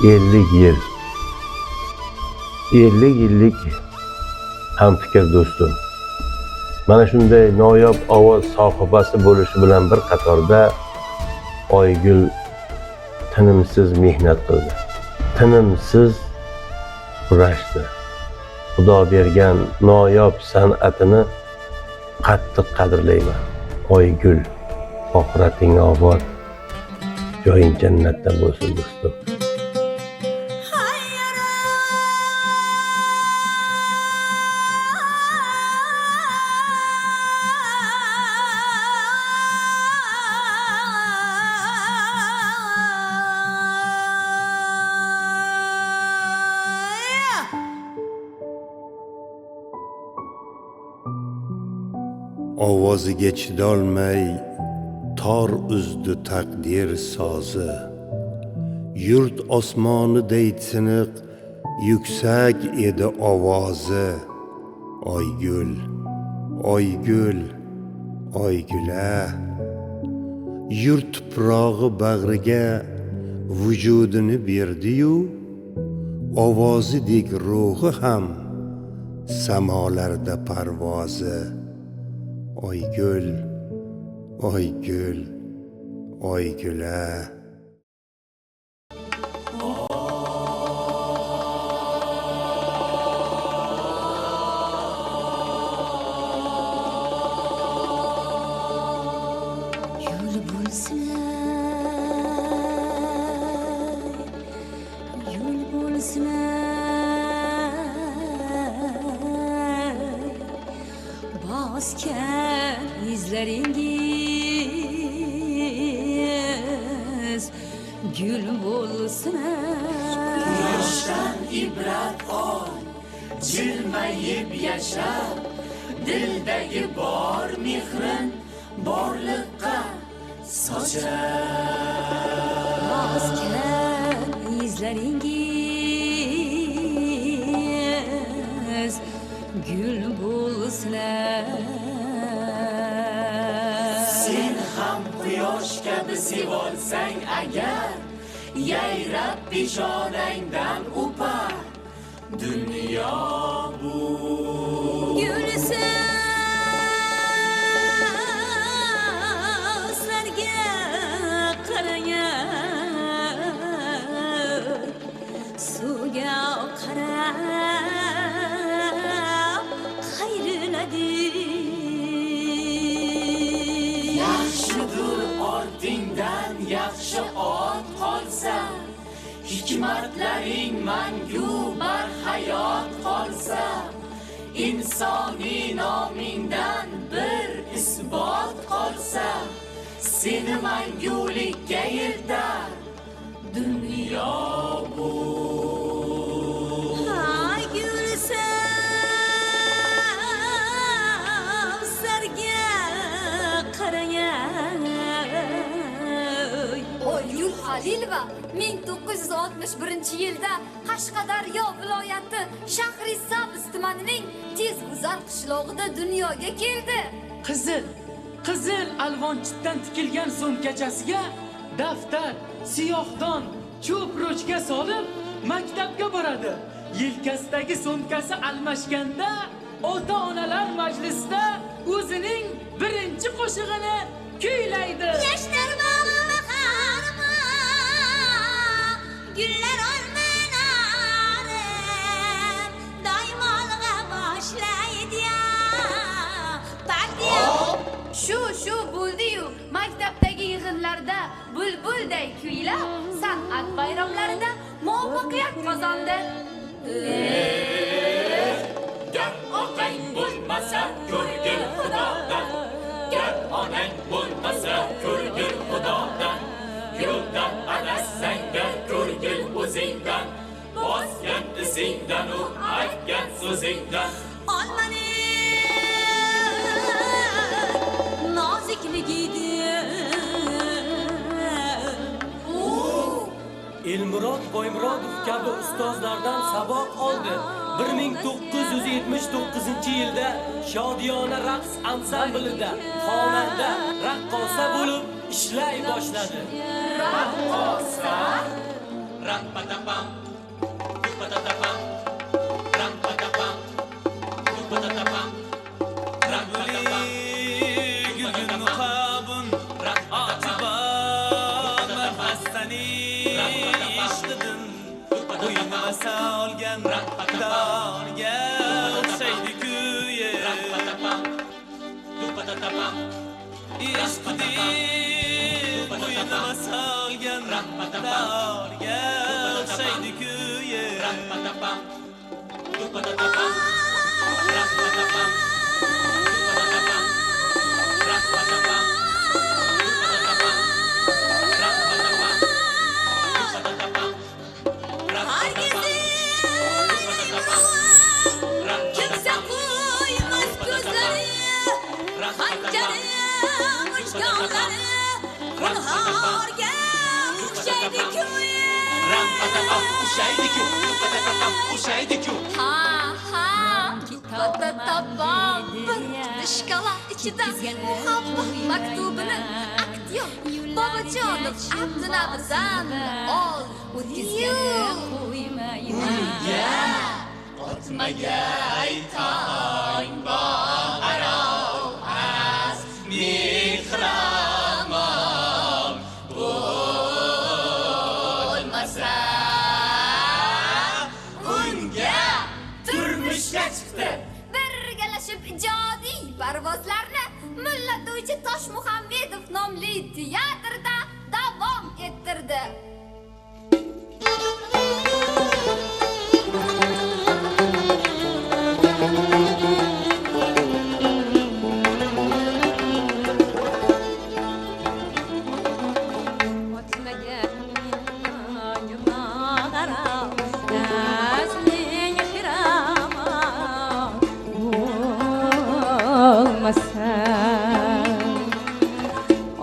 50 yil. 50 yillik hamfikr do'stim. Mana shunday noyob ovoz sohibasi bo'lishi bilan bir qatorda Oygul tinimsiz mehnat qildi. Tinimsiz kurashdi. Xudo bergan noyob san'atini qattiq qadrlayman. Oygul, oxirating obod, joying jannatda bo'lsin do'stim. Ovoziga chidolmay tor uzdi taqdir sozi. Yurt osmoniday tiniq yuksak edi ovozi. Oygul, Oygul, Oygula. Yurt tuprog'i bag'riga vujudini berdi-yu, ovozidek ruhi ham samolarda parvozi. Oygul, Oygul, Oygula. Yul bo'lsin, yul bo'lsin, bosgan izlaringiz gul bo'lsin. Quyoshdan ibrat ol, jilmayib yasha, dildagi bor mehrin borliqqa sochar. Bosgan izlaringiz gul bo'lsin. Sen ham quyosh kabi sevolsang agar, yayrab peshonangdan o'par dunyo bu. Gulsizlarga qarang, suvga qarab qayriladi. Yaxshidir ortingdan yaxshi ot qolsa, hikmatlaring mangu barhayot qolsa, insoniy nomingdan bir isbot qolsa, seni mangulikka yirtar dunyo bu. Ay gulsizlarga qarang. Oygul Halilova 1961-yilda Qashqadaryo viloyati Shahrisabz tumanining Tezguzar qishlog'ida dunyoga keldi. Qizil alvonchitdan tikilgan so'mkachasiga daftar, siyohdon, cho'p ro'chka solib maktabga boradi. Yelkasidagi so'mkasi almashganda ota-onalar majlisida o'zining birinchi qo'shig'ini kuylaydi. Yoshlar bog'i baharma, gullar olmanarim, doim olg'a boshlaydi ya. Shu bo'ldi-yu, maktabdagi yig'inlarda bulbulday kuylab, san'at bayramlarida muvaffaqiyat qozondi. Gap otang bo'lmasa ko'rgil Xudodan, gap onang bo'lmasa ko'rgil Xudodan, yo'ldan adashsang-da ko'rgil o'zingdan, bosgan izingdan u aytgan so'zingdan. Olmani nozikligidir. Elmurod Boymurodov kabi ustozlardan saboq oldi. 1979-yilda Shodiyona raqs ansamblida xonanda, raqqosa bo'lib ishlay boshladi. ram-pa-da-pam, du-pa-da-da-pam, ram-pa-da-pam, du-pa-da-da-pam, ram-pa-da-pam, Gülgün muhabın Atiba Merhastani işledin Uyuma salgen Darga Şeydi küye du-pa-da-da-pam, İşledin Uyuma salgen Darga Şeydi küye ram-pa-da-pam, du-pa-da-da-pam, ram-pa-da-pam, du-pa-da-da-pam, ram-pa-da-pam, du-pa-da-da-pam, Kimse koymaz gözleri, hançerim uçganları, Hunharga o'xshaydi ko'yi. Ha ha kitobda topam bir ishqala ichida muhabbat maktubini aktyor Bobojonov Abdunavizan ol o'tkazgan Otmaga aytang barov az mehramon bo'lmasa unga turmushga chiqdi. birgalashib ijodiy parvozlarni Mulla To'ychi Toshmuhammedov nomli teatrda davom ettirdi.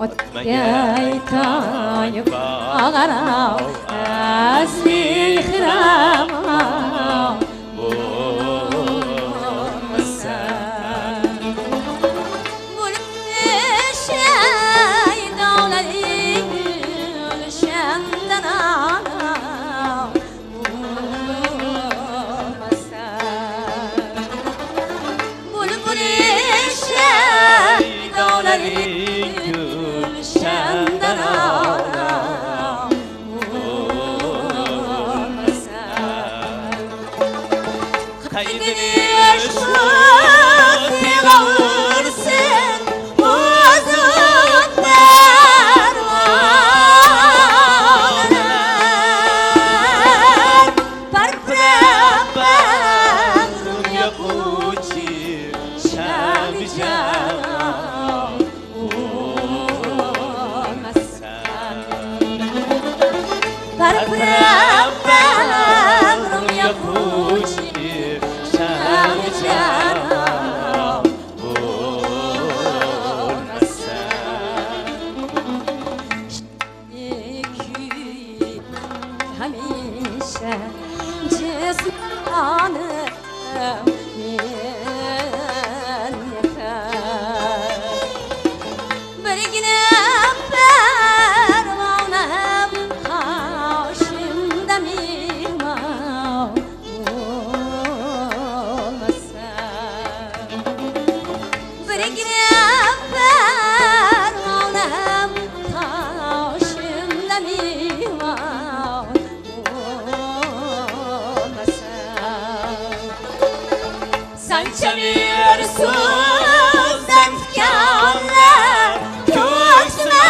Otgay tayıp ağarav Azmi xirama Olmasa Bulmuşay dağların Gülşenden ağam Olmasa Bulmuşay dağların Gülşenden ağam olmasa Kaydını aşkı kavursun Uzun dervanlar Parprapam Yakuti Şami canım Parprapam yakuti Şami canım olmasa Hamisha cismanım men yeter Birgina pervanam Haşimda mehmon olmasa Birgina pervanam Haşimda mehmon olmasa Sançanıyorsun zemtkanlar Köksmeyin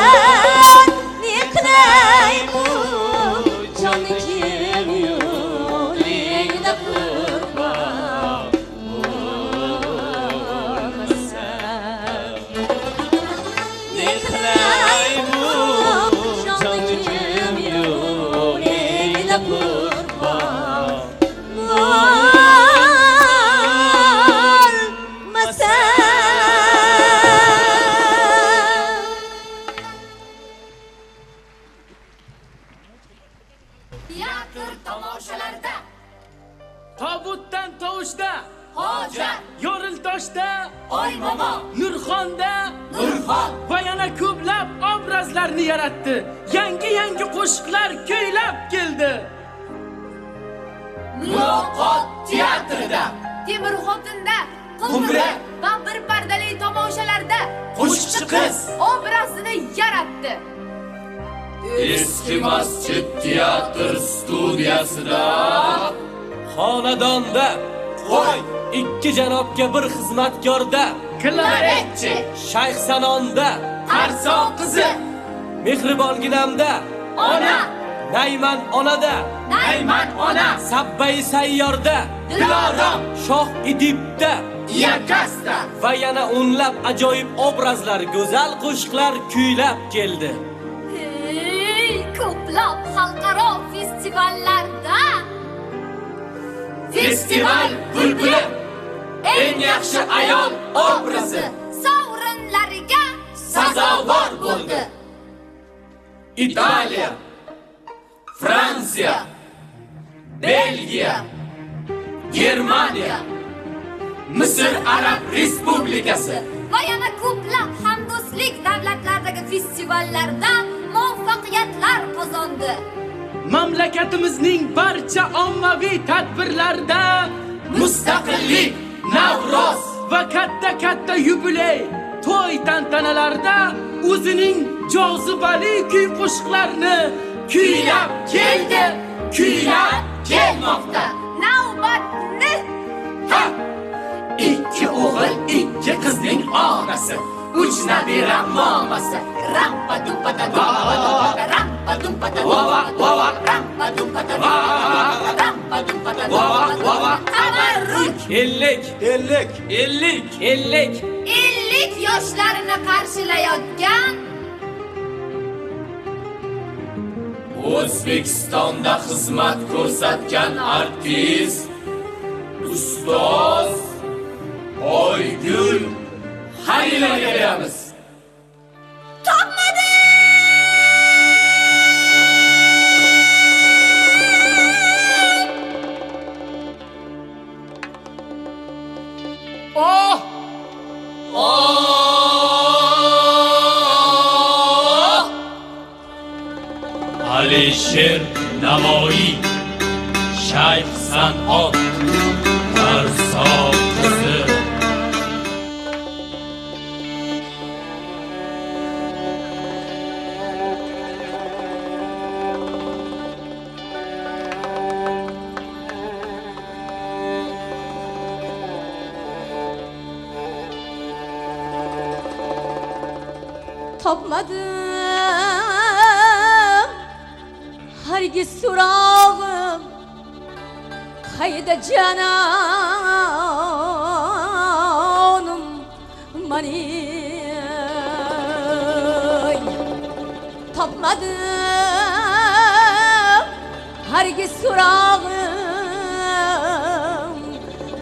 uçanan Niklay bu can kim yolunda kurban olmasa Niklay bu can kim yolunda kurban olmasa Teatr tomoshalarida Tobutdan tovushda Hoja, Yoriltoshda Oy momo, Nurxonda Nurxon, va yana ko'plab obrazlarni yaratdi. Yangi qo'shiqlar kuylab keldi. Muloqot teatrida, Temur xotinda, Qumri va bir pardali tomoshalarda qo'shiqchi qiz, obrazini yaratdi. eski masjid teatr studiyasida Xonadonda qo'y, ikki janobga bir xizmatkorda, Klavetchi, Shayx Sanonda, Qarson qizi, Mehribonginamda, ona, Nayman onada, Nayman ona, Sabbay sayyorda, Dilorom, Shoh Idibda Yakasta, va yana o'nlab ajoyib obrazlar, go'zal qo'shiqlar kuylab keldi. Ko'plab xalqaro festivallarda festival bulbuli, eng yaxshi ayol obrazi sovrinlariga sazovor bo'ldi. Italiya, Fransiya, Belgiya, Germaniya, Misr Arab Respublikasi va yana ko'plab hamdo'stlik davlatlaridagi festivallarda muvaffaqiyatlar qozondi. mamlakatimizning barcha ommaviy tadbirlarda Mustaqillik, Navro'z va katta yubiley, to'y tantanalarda o'zining jozibali kuy-qo'shiqlarini kuylab keldi, kuylab kelmoqda. Navbatni Ha! Ikki o'g'il, ikki qizning onasi, uch nabira momasi. Rampa dumpa da rampa dumpa da rampa dumpa da rampa dumpa da tabarruk. Ellik 50 yoshlarini qarshilayotgan O'zbekistonda xizmat ko'rsatgan artist, ustoz Oygul Xaliloga beramiz. Alisher Navoiy, Shayx Sanon, Qarson qizi. Topmadım hargiz surağım Hayda cananım mani Topmadım hargiz surağım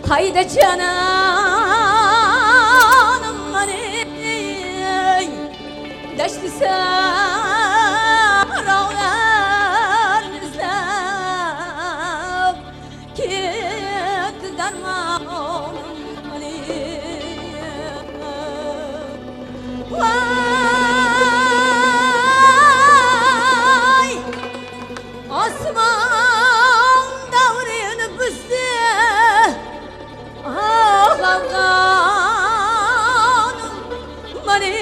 Hayda cananım mani Deşti sarağlar izlep Gitti dermanım hani Vay Osman davrini büzdü Ah Afganım hani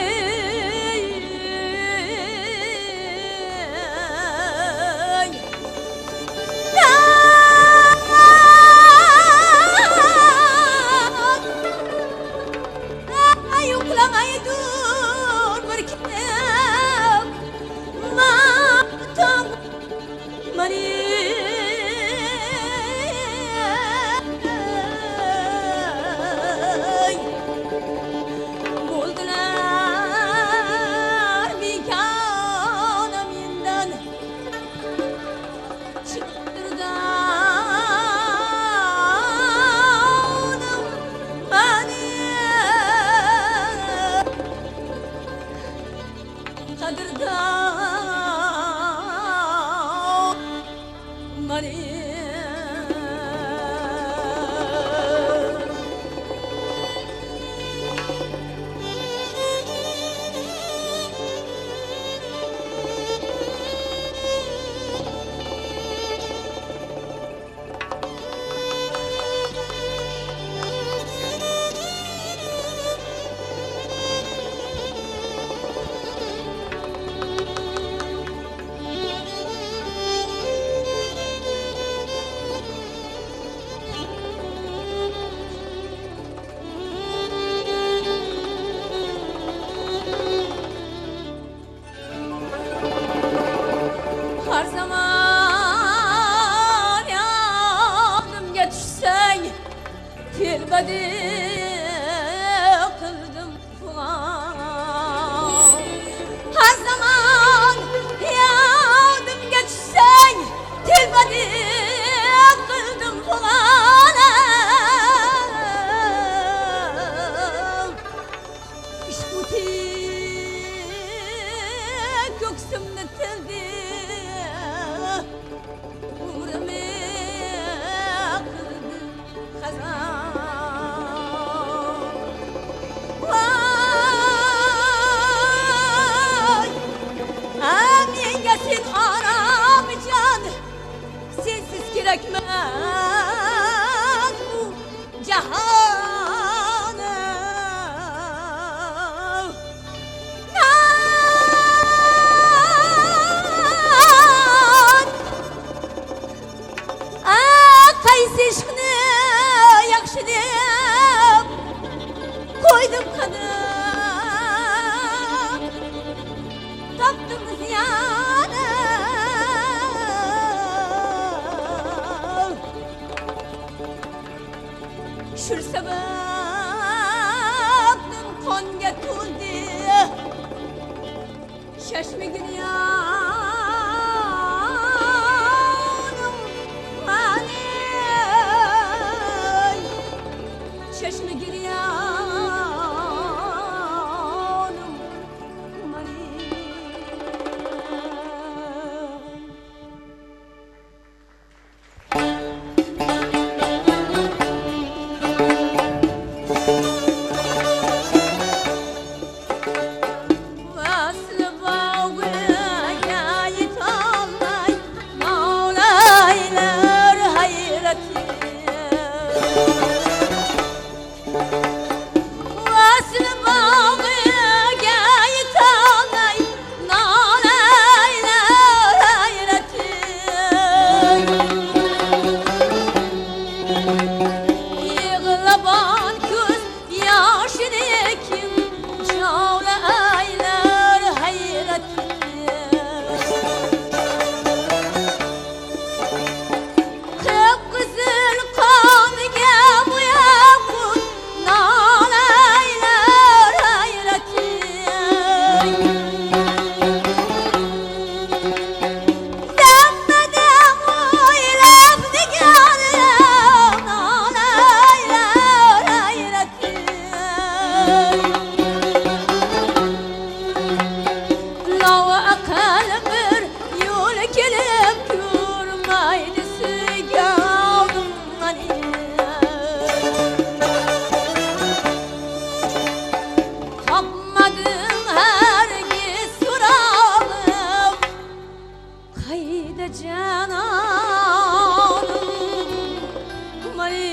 tilbadi kıldım falan. Her zaman yardım geçsen tilbadi kıldım falan. İşkuti göksümde tildi umrimi kıldı hazan. Vay amin gelsin anam can, sensiz gerekmez bu cihana. Qaysi ishqni yaxshi deb qo'ydim qadam, topdim ziyona. Shu sababdan qonga to'ldi shashmagin yonim mani, shashmagin yonim mani. Vaslı bağıya yitanlar, Mevlaylar hayreti. Vaslı bağıya yitanlar, Mevlaylar hayreti. Yığılaban göz yaşını kim Mevlaylar hayreti. Kıpkızıl kanıga boyakun Mevlaylar hayreti. Demmeden oylab diganim Mevlaylar hayreti. Lava akal bir yol kelib ko'rmaydi suyganim mani. Topmadim hergiz so'rag'im, qayda janonim mani.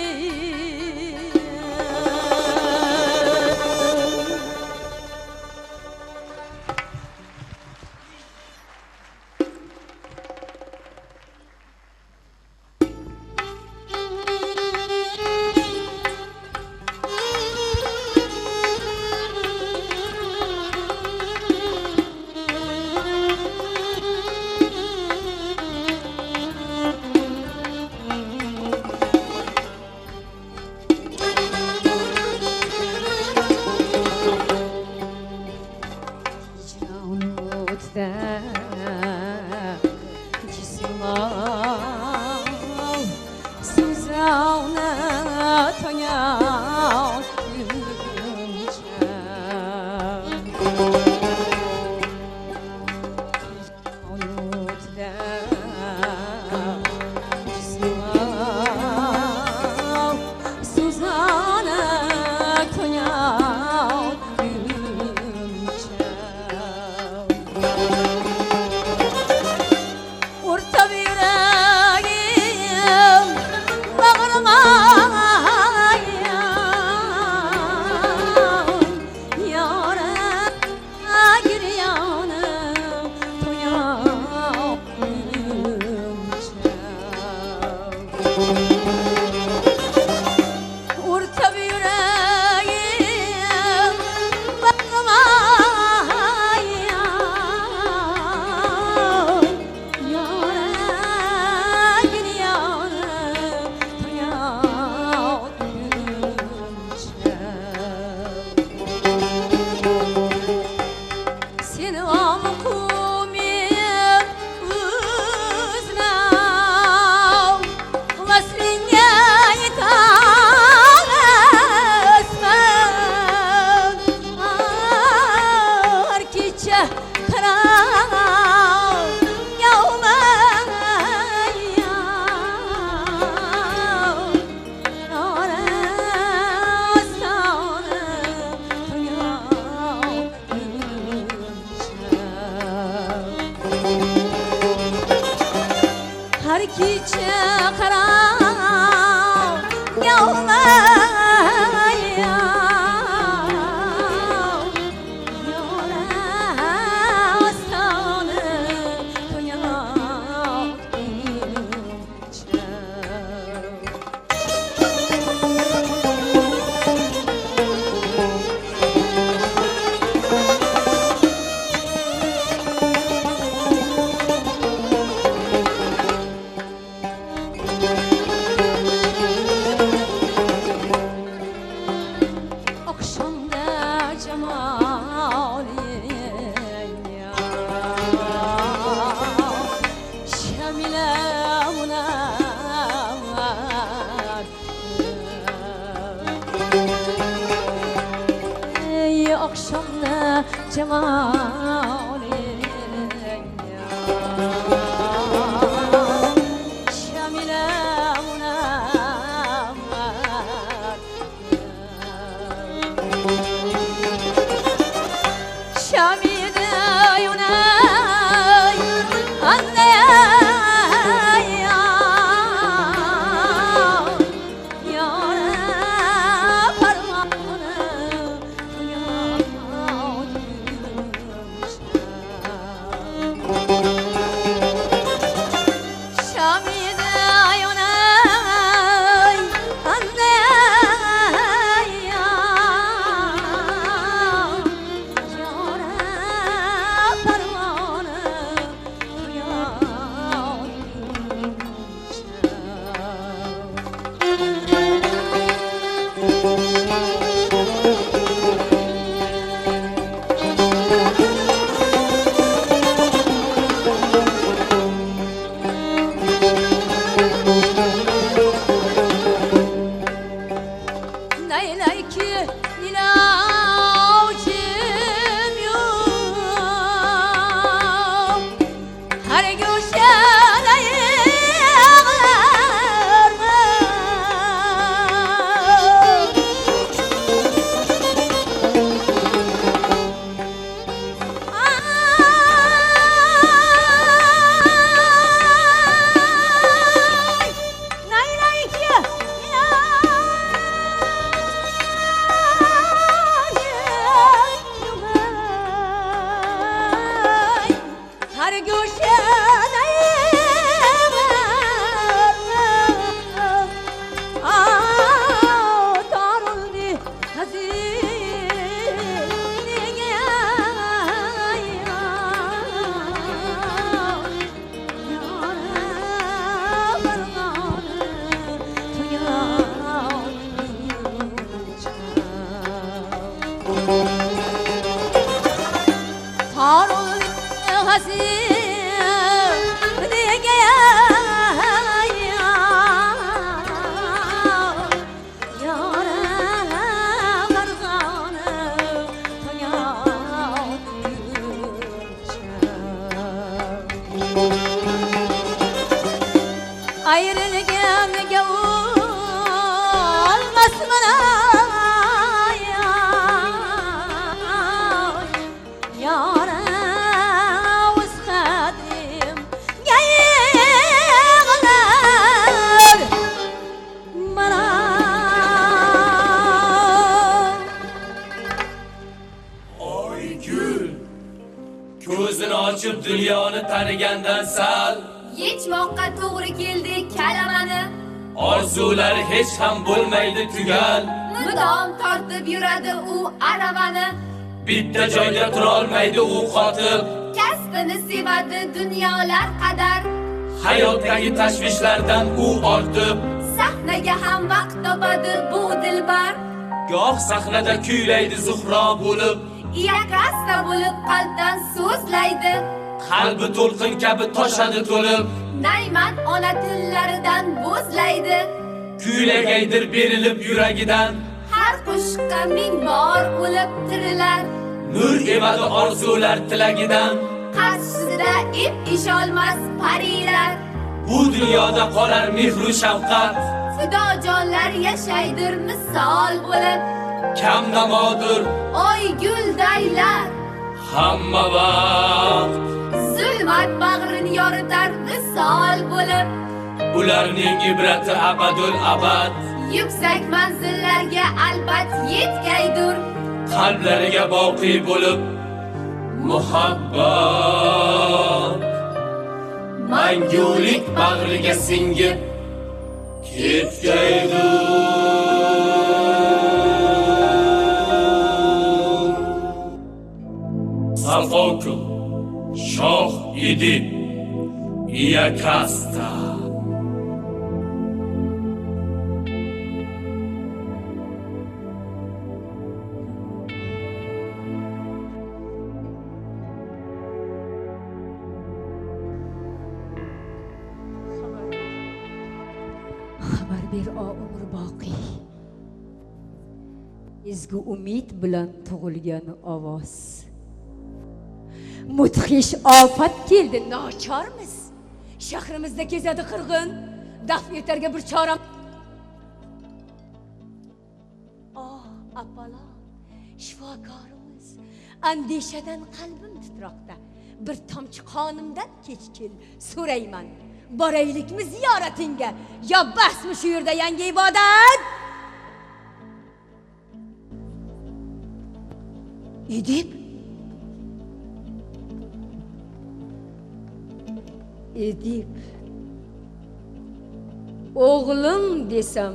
جمالك شاملة منامك شاملة يناي Ko'zini ochib dunyoni tanigandan sal Yechmoqqa to'g'ri keldi kalamani. orzular hech ham bo'lmaydi tugal. Mudom tortib yuradi u aravani. Bitta joyda tura olmaydi u qotib. Kasbini sevadi dunyolar qadar. Hayotdagi tashvishlardan u ortib. Sahnaga ham vaqt topadi bu dilbar. Goh sahnada kuylaydi Zuhro bo'lib. Iyakasta bo'lib qalbdan so'zlaydi. Qalbi to'lqin kabi toshadi to'lib. Nayman ona tillaridan bo'zlaydi. Kuylagaydir berilib yuragidan. Har qushqa ming bor o'lib tirilar. Nur emadi orzular tilagidan. Qarshisida ip isholmas parilar. Bu dunyoda qolar mehru shafqat. Fidojonlar yashaydir misol bo'lib. Kam namodir Oy guldaylar. hamma vaqt. Zulmat bag'rini yoritar misol bo'lib. Ularning ibrati abadul abad. Yuksak manzillarga albat yetkaydur. Qalblariga boqiy bo'lib muhabbat. Mangulik bag'riga singib ketgaydur. Safoku shoh idi iyakasta. Xabar ber o umr boqiy. Ezgu umid bilan tug'ilgan ovoz. Mudhish ofat keldi, nochormiz. Shahrimizda kezadi qirg'in. Daf etarga bir choram. Apalo, shifokorimiz. Andishadan qalbim titroqda. Bir tomchi qonimdan kechkil so'rayman. Boraylikmi ziyoratingga? Yo basmi shu yerda yangi ibodat? Edip o'g'lim desam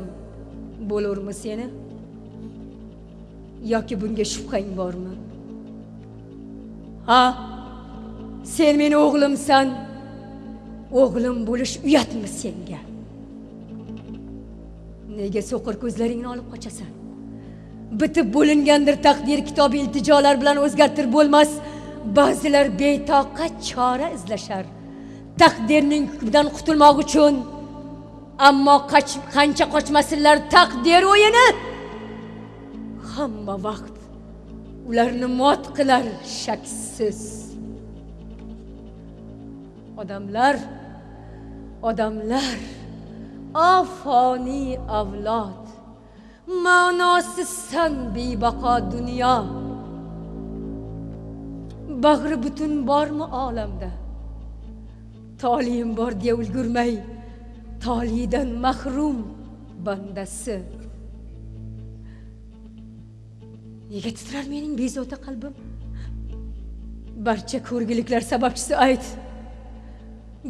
bo'lurmi seni? Yoki bunga shubhang bormi? Ha? Sen meni o'g'limsan. O'g'lim bo'lish uyatmi senga? Nega so'qir ko'zlaringni olib qochasan? Bitib bo'lingandir taqdir kitobi iltijolar bilan o'zgartirib bo'lmas. Ba'zilar betoqat chora izlashar. Taqdirning hukmidan qutulmoq uchun. Ammo qancha qochmasinlar taqdir o'yini hamma vaqt ularni mot qilar shaksiz. Odamlar afoni avlod, ma'nosizsan bebaqo dunyo. Bag'ri butun bormi olamda? Tolim bor deya ulgurmay, tolidan mahrum bandasi. Nega titrar mening bezovta qalbim? Barcha ko'rgiliklar sababchisi ayt.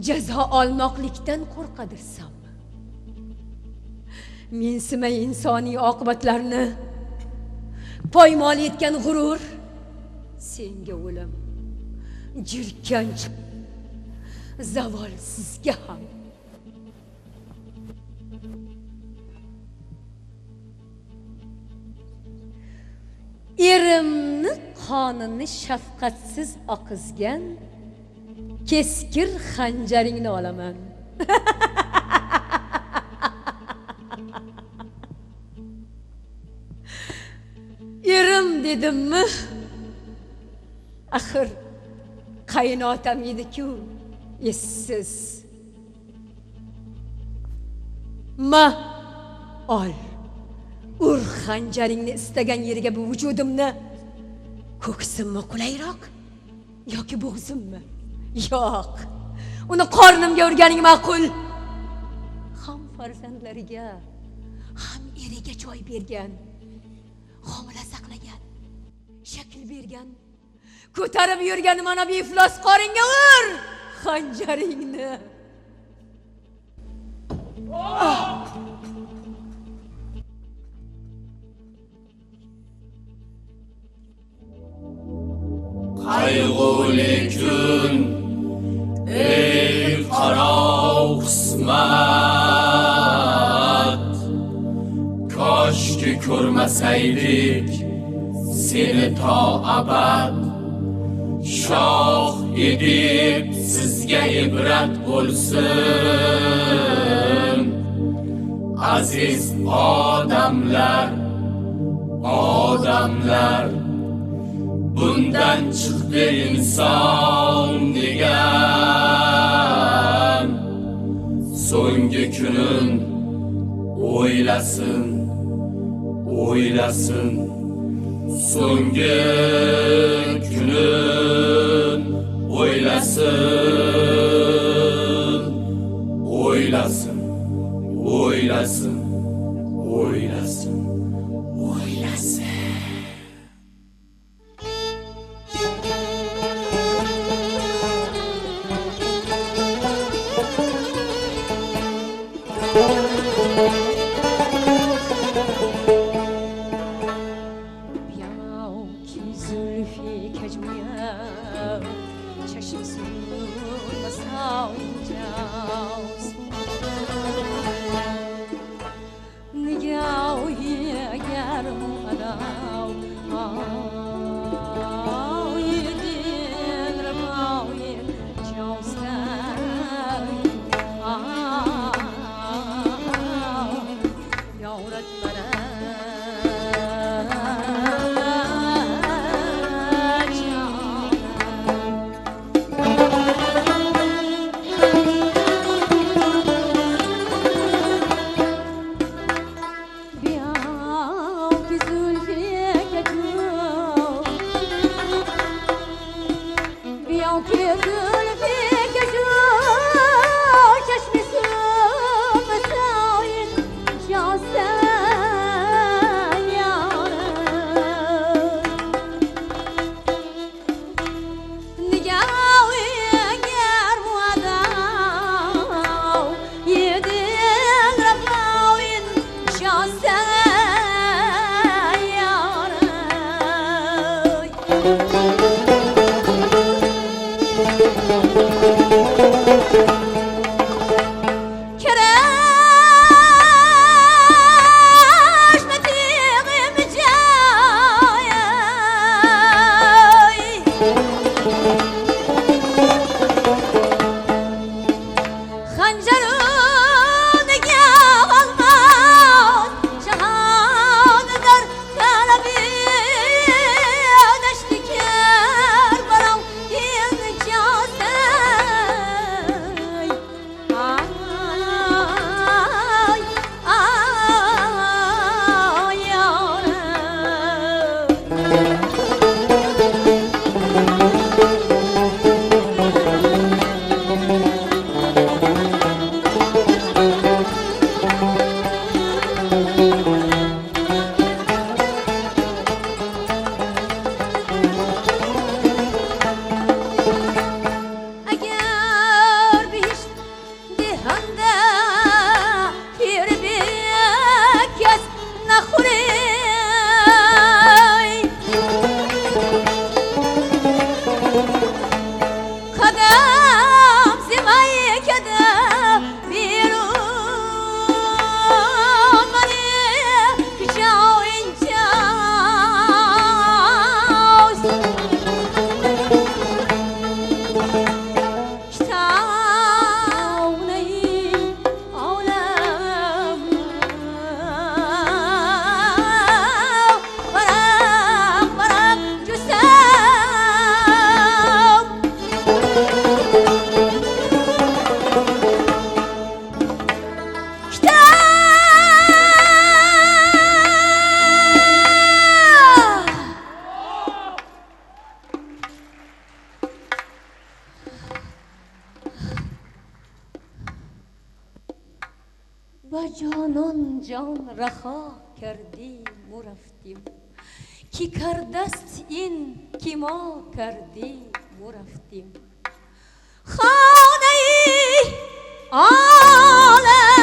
Jazo olmoqlikdan qo'rqadirsanmi? Mensimay insoniy oqibatlarni poymol etgan g'urur senga o'lim, jirkanch zavol sizga ham. Erimni qonini shafqatsiz oqizgan keskir xanjaringni olaman. Erim dedimmi? Axir qaynotam edi-ku, essiz. Ol. Ur xanjaringni istagan yeriga bu vujudimni. Ko'ksimmi qulayroq yoki bo'g'zimmi? Yo'q. Uni qornimga urganing ma'qul. Ham farzandlariga, ham eriga joy bergan, homila saqlagan, shakl bergan, ko'tarib yurgan mana bu iflos qoringa ur xanjaringni. Qayg'uli kun, ey qarov qismat. Koshki ko'rmasaydik seni to abad. Shoh edib sizga ibrat bo'lsin. Aziz odamlar, bundan chiqdi inson degan. So'nggi kunin o'ylasin. So'nggi kunin o'ylasin. Nigah yarim adam جانان جان رها کردیم و رفتیم کی کردست این که ما کردیم و رفتیم خانه ای عالم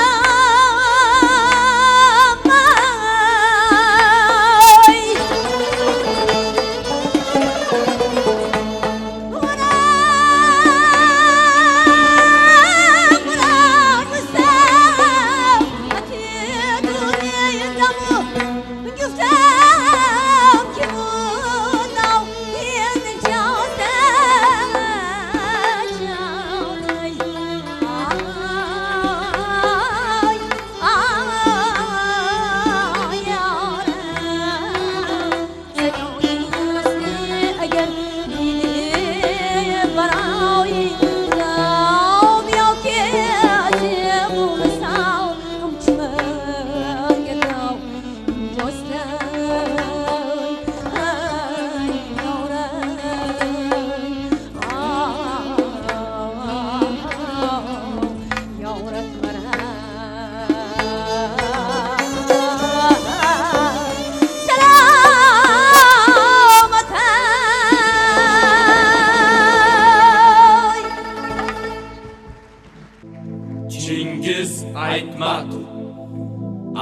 Chingiz Aytmatov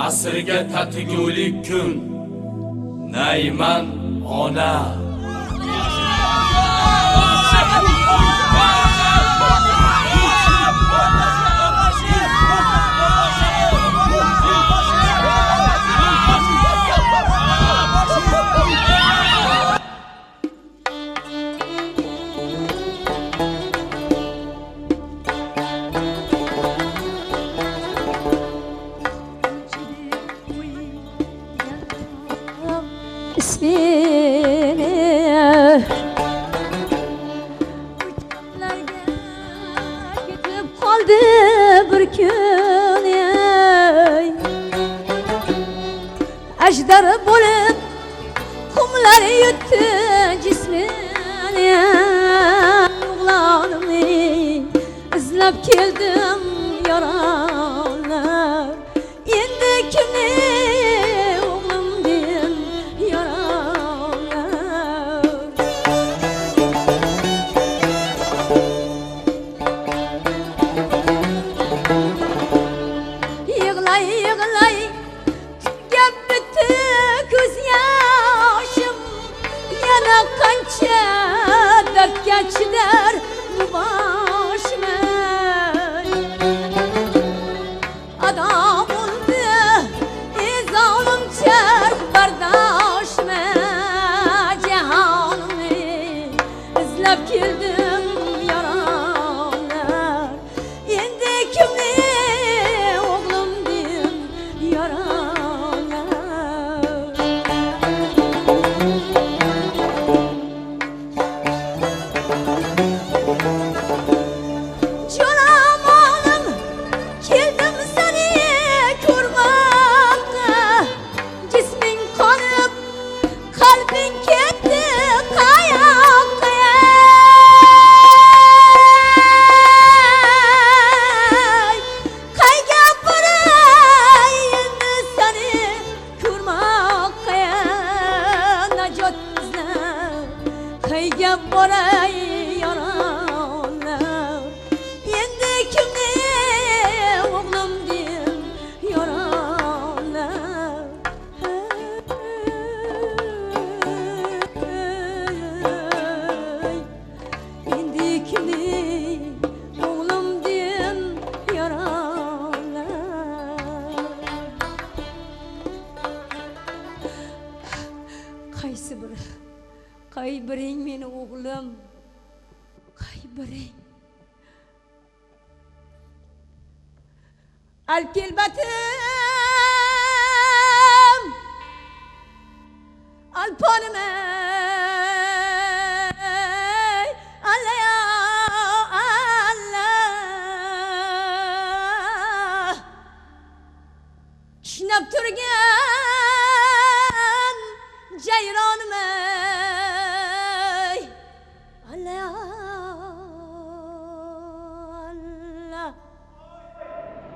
asrga tatigulik kun Nayman ona ismini ketib qoldi bir kun ajdar bo'lib qumlar yutdi jismini o'g'lonimni izlab keldim yoronlar endi kimni Geçler bu başıma adam oldu zalim çek bardaşıma cihanımı izlep geldim yaralar endi kimni oğlum diyim yaralar Qay biring meni o'g'lim qay biring alkelbatim alponim alla ya Allah kishnab turgan jayronim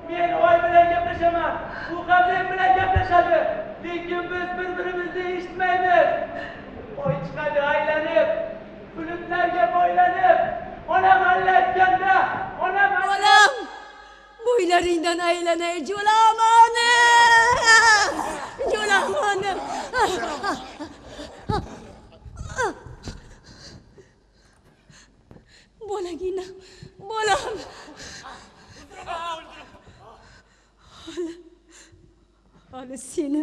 Men oy bilan gaplashaman. Bu qadrim bilan gaplashadi, lekin biz bir-birimizni eshitmaymiz. Oy chiqadi aylanib, bulutlarga boylanib, onam allayotganda, onam Bolam, bo'ylaringdan aylanay Jo'lamonim. Jo'lamonim. Bolagina, bolam. Hali seni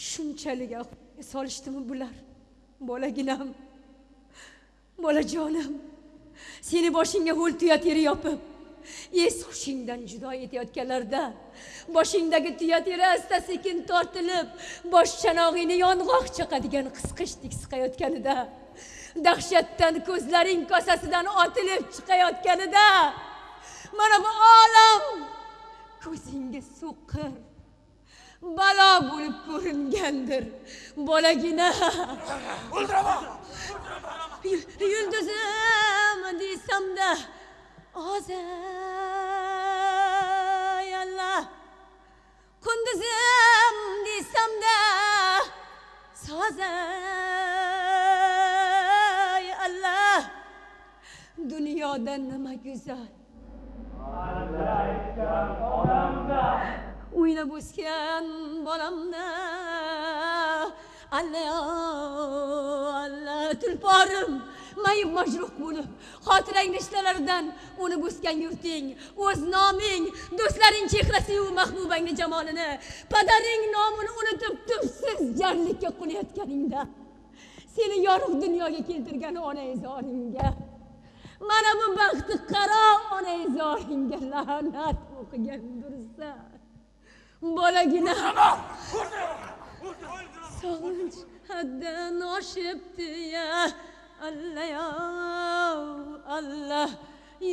shunchalik ahvolga solishdimi bular? Bolaginam, bolajonim, seni boshingga ho'l tuya teri yopib, es hushingdan judo etayotganlarda, boshingdagi tuya teri asta-sekin tortilib, bosh chanog'ingni yong'oq chaqadigan qisqishdek siqayotganida, dahshatdan ko'zlaring kosasidan otilib chiqayotganida, mana bu olam ko'zingga so'qir balo bo'lib ko'ringandir, bolagina. O'ldiraman. Yulduzim desamda, ozay Allah. Kunduzim desamda, sozay Allah. Dunyoda nima go'zal, o'ynab o'sgan bolamda, Allah tulporim mayib majruh bo'lib, xotirang rishtalaridan o'nib o'sgan yurting, o'z noming, do'stlaring chehrasi-yu mahbubangni jamolini, padaring nomini unutib tubsiz jarlikka qo'layotganingda, seni yorug' dunyoga keltirgan onazoringga, mana bu baxti qaro onazoringga la'nat o'qigan dursa. Bolagina, sog'inch haddan oshibdi ya Allah, Allah,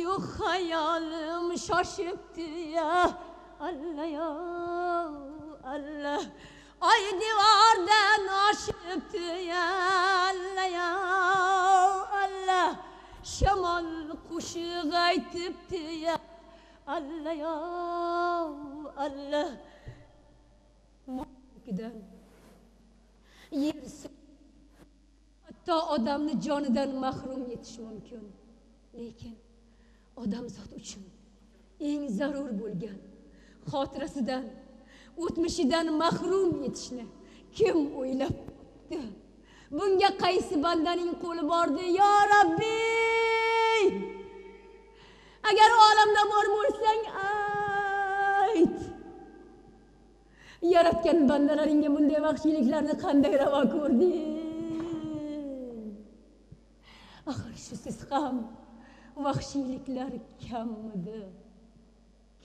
yo'q xayolim shoshibdi ya Allah, Allah, oy devordan oshibdi ya Allah, Allah, shamol qo'shiq aytibdi ya Allah, Allah. Mo'kidan yer hatto odamni jonidan mahrum etish mumkin, lekin odamzod uchun eng zarur bo'lgan xotirasidan, o'tmishidan mahrum etishni kim o'ylab topdi? Bunga qaysi bandaning qo'li bordi yo Rabbiy? Agar olamda bor bo'lsang ayt. Yaratgan bandalaringga bunday vahshiyliklarni qanday ravo ko'rding? Axir shusiz ham vahshiyliklar kammidi?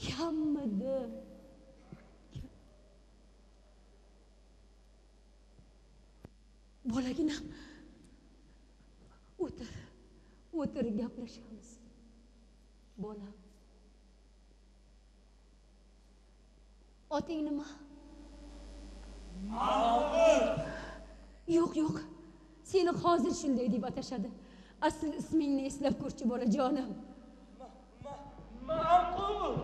Kammidi? Bolaginam, o'tir gaplashamiz. Bolam, oting nima? Yo'q, seni hozir shunday deb atashadi. Asl ismingni eslab ko'rchi bolajonim. Ma'qul.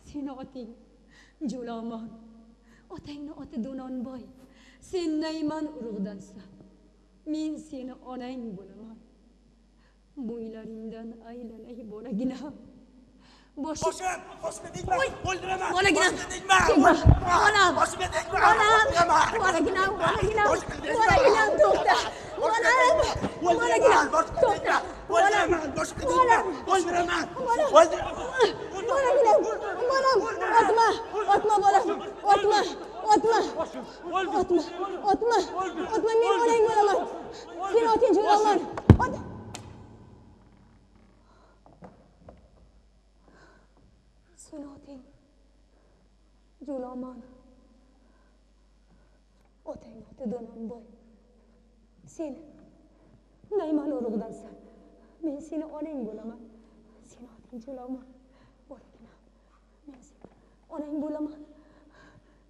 Seni oting Jo'lomon, otangni oti Do'nonboy. Sen Nayman urug'dansan. Men seni onang bo'laman. Bo'ylaringdan aylanay bolaginam. Boshimga tegma. O'ldiraman. Bolaginam. Bolam. Boshimga tegma. Bolaginam, to'xta. Bolaginam, to'xta. O'ldiraman. Boshimga tegma. O'ldiraman. Bolam, otma bolam. Otma, men onang bo'laman. Sen oting Jo'lomon. Sen oting Jo'lomon. Otang oti Do'nonboy. Sen Nayman urug'dansan. Men seni onang bo'laman. Sen oting Jo'lomon. Bolaginam, men seni onang bo'laman.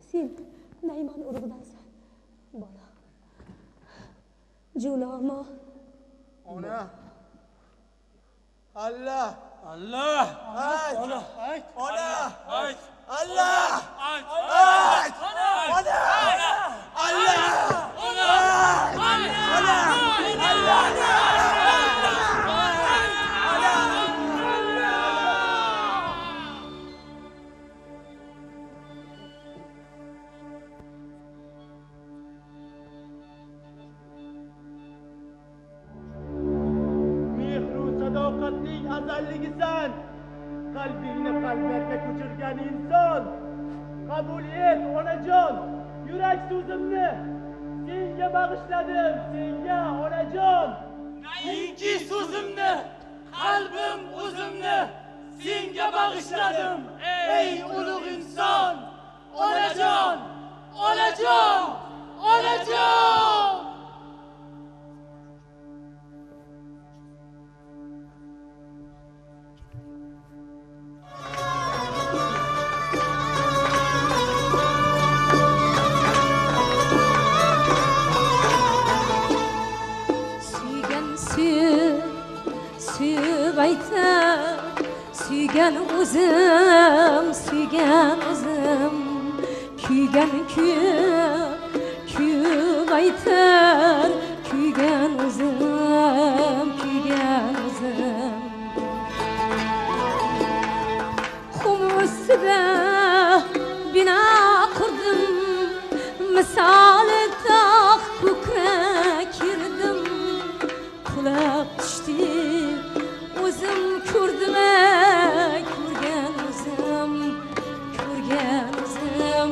Sen Nayman urug'dansan. Bola. Jo'lomon. Ona. Allah, Allah! Ona! Ona! Mehru sadoqatning azalligisan. Qalbingni qalblarga ko'chirgan inson. Qabul et onajon. Yurak so'zimni senga bag'ishladim, senga onajon. Nainki so'zimni, qalbim o'zimni senga bag'ishladim. Ey ulug' inson. Onajon! Onajon! Onajon! Suyib aytar, suygan o'zim, suygan o'zim, kuygan kuyib aytar, kuygan o'zim, kuygan o'zim. Qum ustida bino qurdim, misoli tog' ko'krak kirdim, qulab tushdi o'zim ko'rdim, ko'rgan o'zim, ko'rgan o'zim,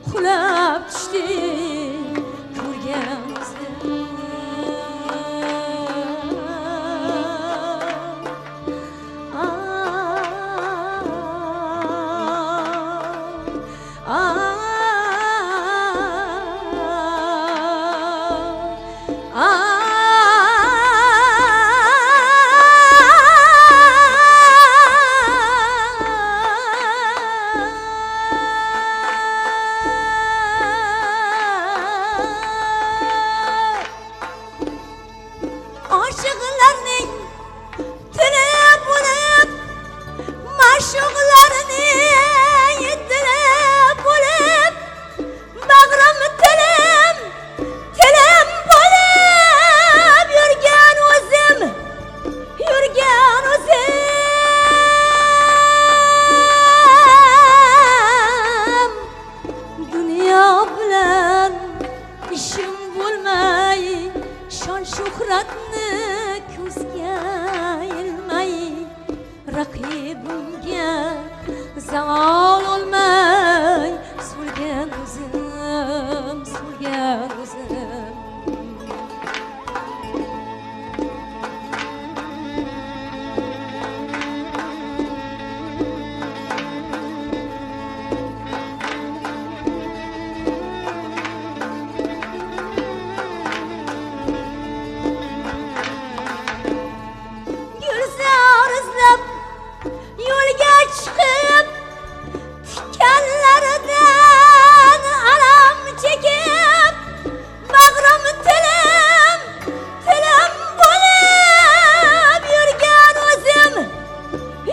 qulab tushdi ko'rgan o'zim. Aşıklarning tili bo'lib, ma'shuqlarning dili bo'lib, bag'rim tilim bo'lib yurgan o'zim, yurgan o'zim. Dunyo bilan ishim bo'lmay, shon shuhratni ko'zga ilmay, raqibimga zavol olmay, so'lgan o'zim, so'lgan o'zim. Gulzor izlab yo'lga chiqib, tikanlaridan alam chekib, bag'rim tilim bo'lib yurgan o'zim,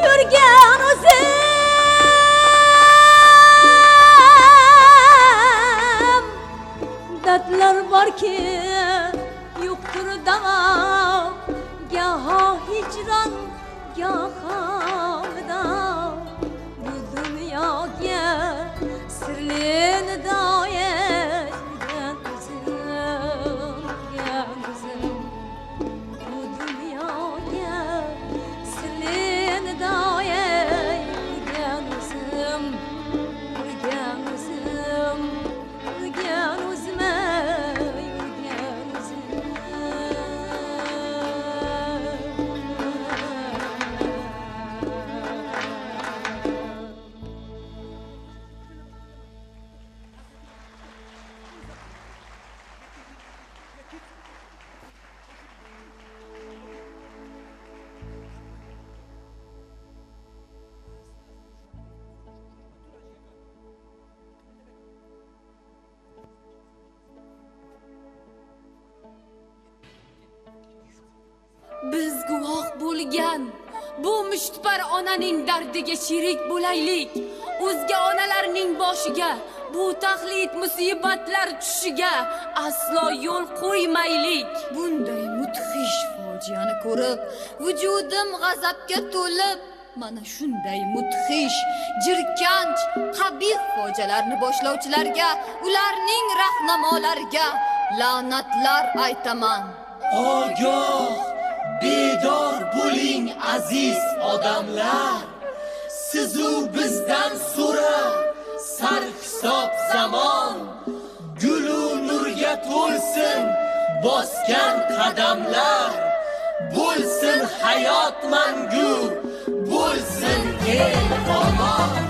yurgan o'zim. Dardlar borki yo'qdir davo, gaho hijron, gaho vido. Bu dunyoga sirli nidoya yurgan o'zim, yurgan o'zim. Bu dunyoga sirli nidoya yurgan o'zim, yurgan o'zim, yurgan o'zim, yurgan o'zim. Biz guvoh bo'lgan Bu mushtipar onaning dardiga sherik bo'laylik. O'zga onalarning boshiga bu taxlit musibatlar tushiga aslo yo'l qo'ymaylik. Bunday mudhish fojiani ko'rib, vujudim g'azabga to'lib, mana shunday mudhish, jirkanch, qabih fojialarni boshlovchilarga, ularning rahnamolariga la'natlar aytaman. Ogoh, bedor bo'ling aziz odamlar. Sizu bizdan so'ra, sarhisob zamon. Gulu nurga to'lsin bosgan qadamlar. Bo'lsin hayot mangu, bo'lsin el omon.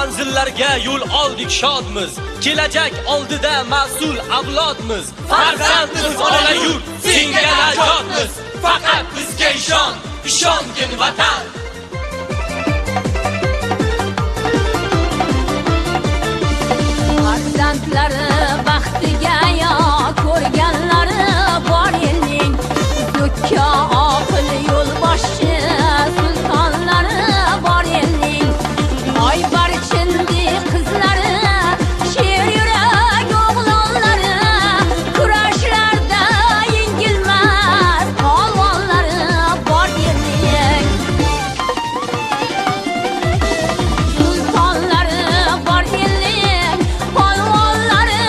manzillarga yo'l oldik shodmiz. Kelajak oldida mas'ul avlodmiz. Farzandimiz ona yurt, senga najotmiz. Faqat bizga ishon, ishongin vatan. Farzandlari baxtiga yo ko'rganlari bor elning ko'kka oqil yo'lboshchi sultonlari bor elning oy barchindi qizlari sher yurak o'g'lonlari kurashlarda yengilmas polvonlari bor elning sultonlari bor elning polvonlari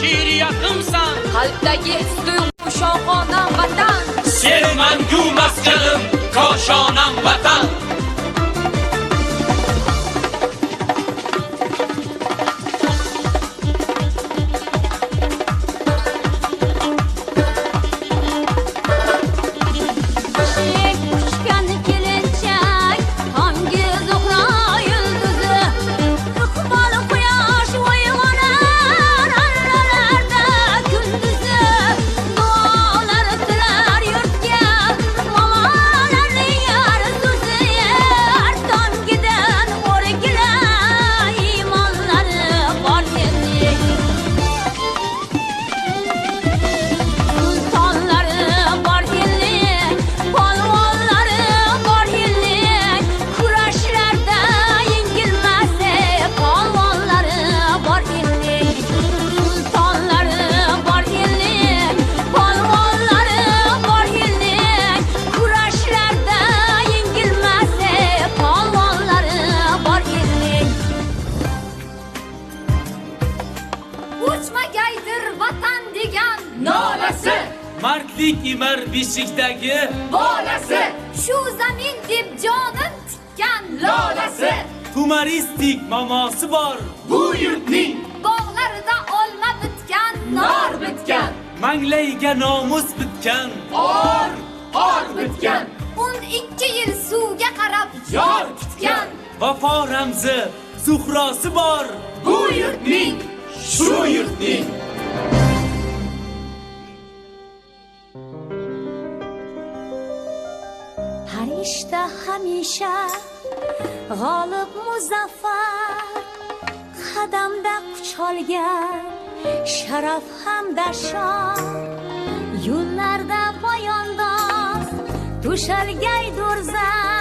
she'riyatimsan. Qalbdagi his-tuyg'u shohonam vatan. Sermangu maskanim, koshonam vatan. Qushgan kelinchak, hangi zuhra yulduzi, iqbol quyosh uyg'onar arralarda kunduzi. Duolar tilar yurtga, momolarning arzusi, artongidan o'rgilar iymonlari bor ellik. Sultonlari bor ellik, polvonlari bor ellik, kurashlarda yengilmas polvonlari bor ellik. Sultonlari bor ellik, polvonlari bor ellik, kurashlarda yengilmas polvonlari bor ellik. O'chmagaydir vatan degan Nolasi, mardlik imar beshikdagi bolasi, shu zamin deb jonin tikkan lolasi, humoristik mamosi bor. Bu yurtning bog'larida olma bitgan, nor bitgan, manglayga nomus bitgan, or bitgan. 12 yil suvga qarab yor tutgan, Vafo ramzi Zuhrosi bor. bu yurtning, Shu yurtning farishta hamisha g'olib muzaffar, qadamda kuch olgan sharaf hamda shon, yo'llarda poyandoz to'shalgaydur zar.